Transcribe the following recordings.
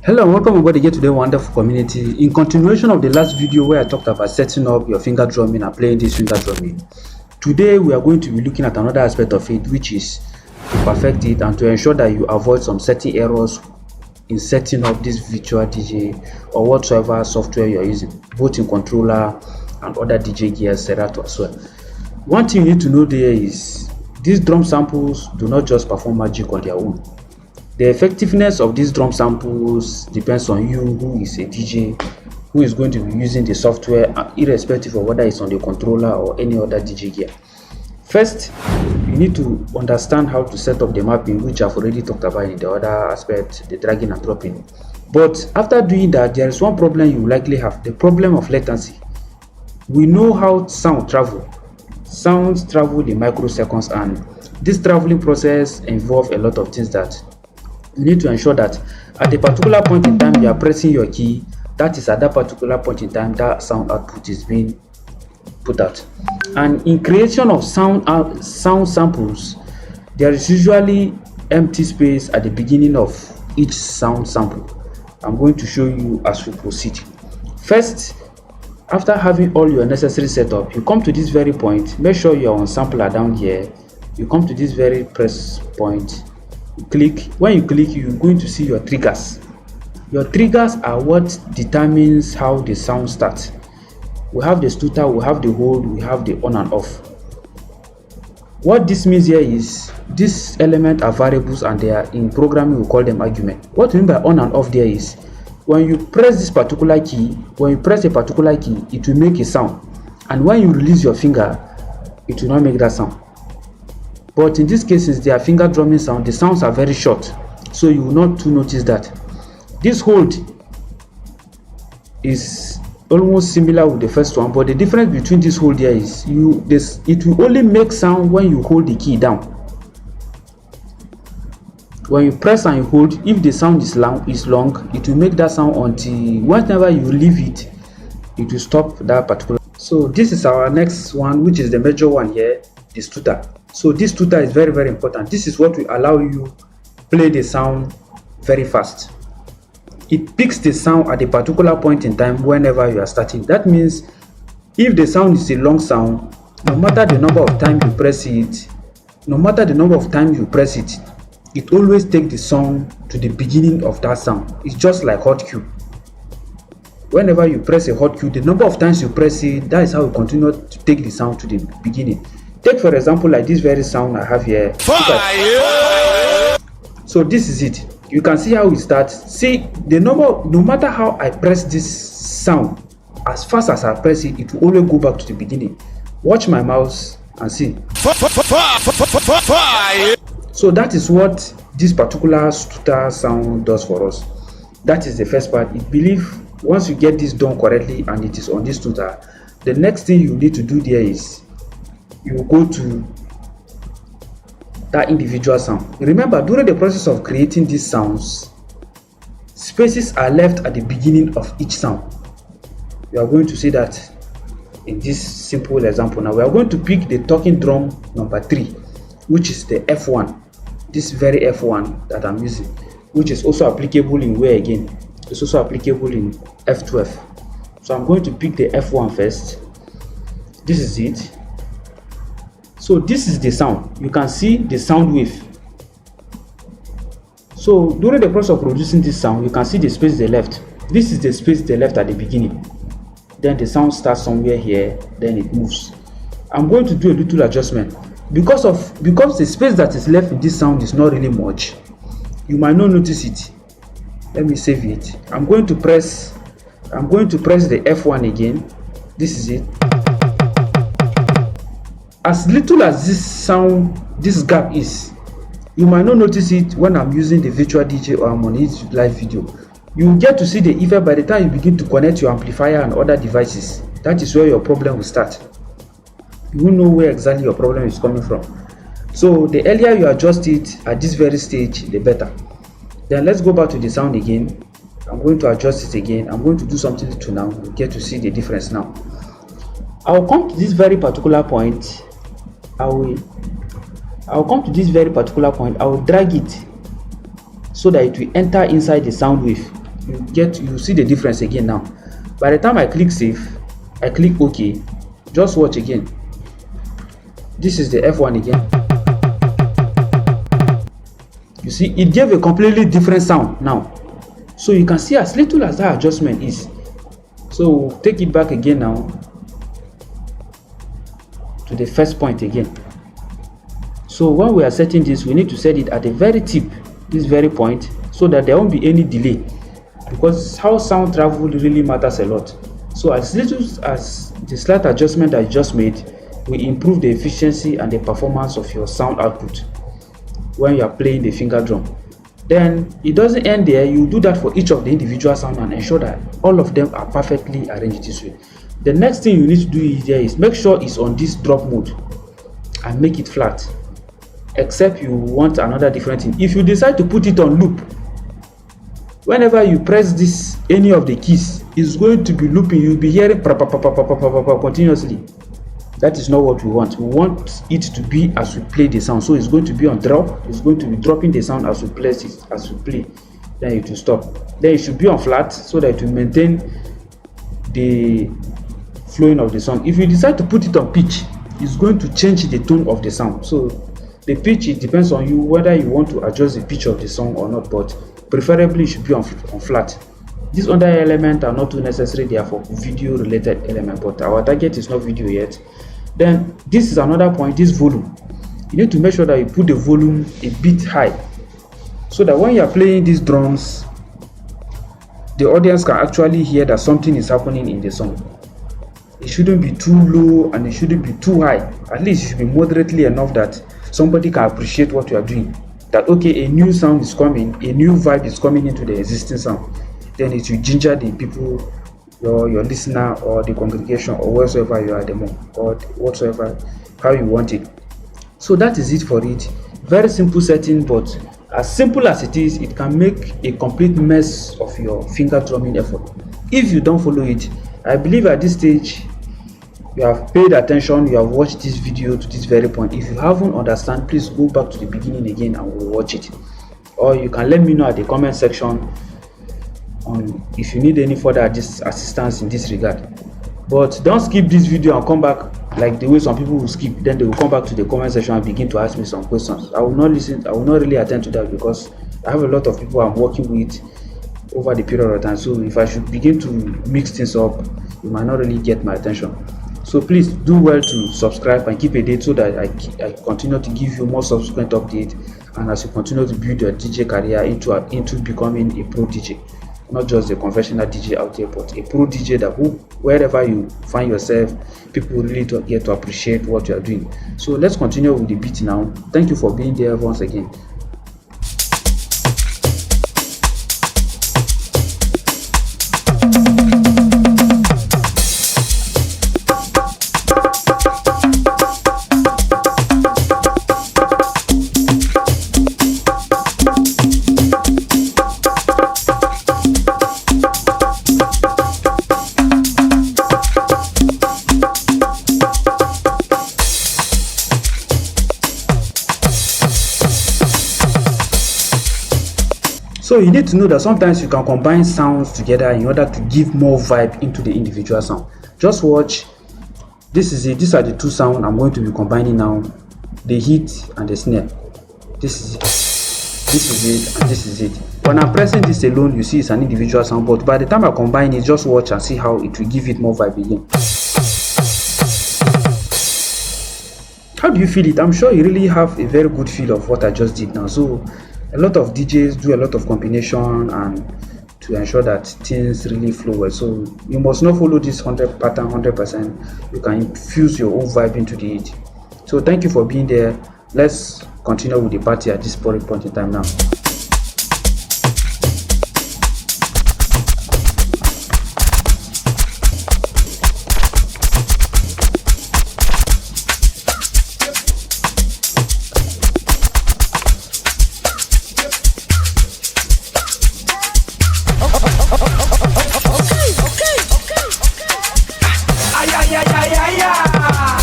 Hello and welcome everybody here to the wonderful community. In continuation of the last video where I talked about setting up your finger drumming and playing this finger drumming, today we are going to be looking at another aspect of it, which is to perfect it and to ensure that you avoid some setting errors in setting up this virtual DJ or whatsoever software you're using, both in controller and other DJ gear Serato as well. One thing you need to know there is these drum samples do not just perform magic on their own. The effectiveness of these drum samples depends on you, who is a DJ, who is going to be using the software, irrespective of whether it's on the controller or any other DJ gear. First, you need to understand how to set up the mapping, which I've already talked about in the other aspect, the dragging and dropping. But after doing that, there is one problem you will likely have, the problem of latency. We know how sound travel. Sounds travel in microseconds, and this traveling process involves a lot of things that you need to ensure that at a particular point in time you are pressing your key, that is at that particular point in time that sound output is being put out. And in creation of sound samples, there is usually empty space at the beginning of each sound sample. I'm going to show you as we proceed. First, after having all your necessary setup, you come to this very point. Make sure you are on sampler down here. You come to this very press point. Click. When you click, you're going to see your triggers. Your triggers are what determines how the sound starts. We have the stutter, we have the hold, we have the on and off. What this means here is these elements are variables and they are in programming, we call them argument. What we mean by on and off there is when you press this particular key, when you press a particular key, it will make a sound, and when you release your finger, it will not make that sound. But in these cases, they are finger drumming sound. The sounds are very short, so you will not to notice that. This hold is almost similar with the first one, but the difference between this hold here is it will only make sound when you hold the key down. When you press and you hold, if the sound is long, it will make that sound until whenever you leave it, it will stop that particular. So this is our next one, which is the major one here, the stutter. So this stutter is very, very important. This is what will allow you play the sound very fast. It picks the sound at a particular point in time whenever you are starting. That means if the sound is a long sound, no matter the number of times you press it, it always takes the sound to the beginning of that sound. It's just like hot cue. Whenever you press a hot cue, the number of times you press it, that is how you continue to take the sound to the beginning. Take for example like this very sound I have here. Fire! So this is it. You can see how it starts. See the number, no matter how I press this sound, as fast as I press it, it will always go back to the beginning. Watch my mouse and see. So that is what this particular stutter sound does for us. That is the first part. I believe once you get this done correctly and it is on this stutter, the next thing you need to do there is you go to that individual sound. Remember, during the process of creating these sounds, spaces are left at the beginning of each sound. You are going to see that in this simple example. Now we are going to pick the talking drum number 3, which is the F1. This very F1 that I'm using, which is also applicable in where again? It's also applicable in F12. So I'm going to pick the F1 first. This is it. So this is the sound. You can see the sound wave. So during the process of producing this sound, you can see the space they left. This is the space they left at the beginning. Then the sound starts somewhere here, then it moves. I'm going to do a little adjustment. Because the space that is left in this sound is not really much, you might not notice it. Let me save it. I'm going to press the F1 again. This is it. As little as this gap is, you might not notice it when I'm using the virtual DJ or I'm on YouTube live video. You will get to see the effect by the time you begin to connect your amplifier and other devices. That is where your problem will start. You will know where exactly your problem is coming from. So the earlier you adjust it at this very stage, the better. Then let's go back to the sound again. I'm going to adjust it again. I'm going to do something to now. You get to see the difference now. I'll come to this very particular point. I will drag it so that it will enter inside the sound wave. you see the difference again now. By the time I click save, I click OK, just watch again. This is the F1 again. You see, it gave a completely different sound now. So you can see as little as that adjustment is. So we'll take it back again now to the first point again. So when we are setting this, we need to set it at the very tip, this very point, so that there won't be any delay, because how sound travel really matters a lot. So as little as the slight adjustment I just made will improve the efficiency and the performance of your sound output when you are playing the finger drum. Then it doesn't end there. You do that for each of the individual sound and ensure that all of them are perfectly arranged this way. The next thing you need to do is make sure it's on this drop mode and make it flat, except you want another different thing. If you decide to put it on loop, whenever you press this, any of the keys is going to be looping. You'll be hearing continuously. That is not what we want. We want it to be as we play the sound. So it's going to be on drop. It's going to be dropping the sound as we place it, as we play. Then it will stop. Then it should be on flat so that it will maintain the flowing of the sound. If you decide to put it on pitch, it's going to change the tone of the sound. So the pitch, it depends on you whether you want to adjust the pitch of the song or not, but preferably it should be on flat. These other elements are not too necessary. They are for video related element, but our target is not video yet. Then this is another point, this volume. You need to make sure that you put the volume a bit high, so that when you are playing these drums, the audience can actually hear that something is happening in the song. It shouldn't be too low and it shouldn't be too high. At least it should be moderately enough that somebody can appreciate what you are doing. That okay, a new sound is coming, a new vibe is coming into the existing sound. Then it will ginger the people, your listener or the congregation or wheresoever you are at the moment, or whatsoever, how you want it. So that is it for it. Very simple setting, but as simple as it is, it can make a complete mess of your finger drumming effort if you don't follow it. I believe at this stage you have paid attention, you have watched this video to this very point. If you haven't understand, please go back to the beginning again and we'll watch it, or you can let me know at the comment section on if you need any further assistance in this regard. But don't skip this video and come back like the way some people will skip, then they will come back to the comment section and begin to ask me some questions. I will not really attend to that, because I have a lot of people I'm working with over the period of time. So if I should begin to mix things up, you might not really get my attention. So please do well to subscribe and keep a date so that I continue to give you more subsequent updates, and as you continue to build your DJ career into becoming a pro DJ. Not just a conventional DJ out there, but a pro DJ that wherever you find yourself, people really get to appreciate what you are doing. So let's continue with the beat now. Thank you for being there once again. So you need to know that sometimes you can combine sounds together in order to give more vibe into the individual sound. Just watch. This is it. These are the two sounds I'm going to be combining now: the hit and the snare. This is it. This is it, and this is it. When I'm pressing this alone, you see it's an individual sound, but by the time I combine it, just watch and see how it will give it more vibe again. How do you feel it? I'm sure you really have a very good feel of what I just did now. So a lot of DJs do a lot of combination and to ensure that things really flow well. So you must not follow this 100 pattern 100%. You can infuse your own vibe into the hit. So thank you for being there. Let's continue with the party at this point in time now.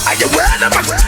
Are you ready?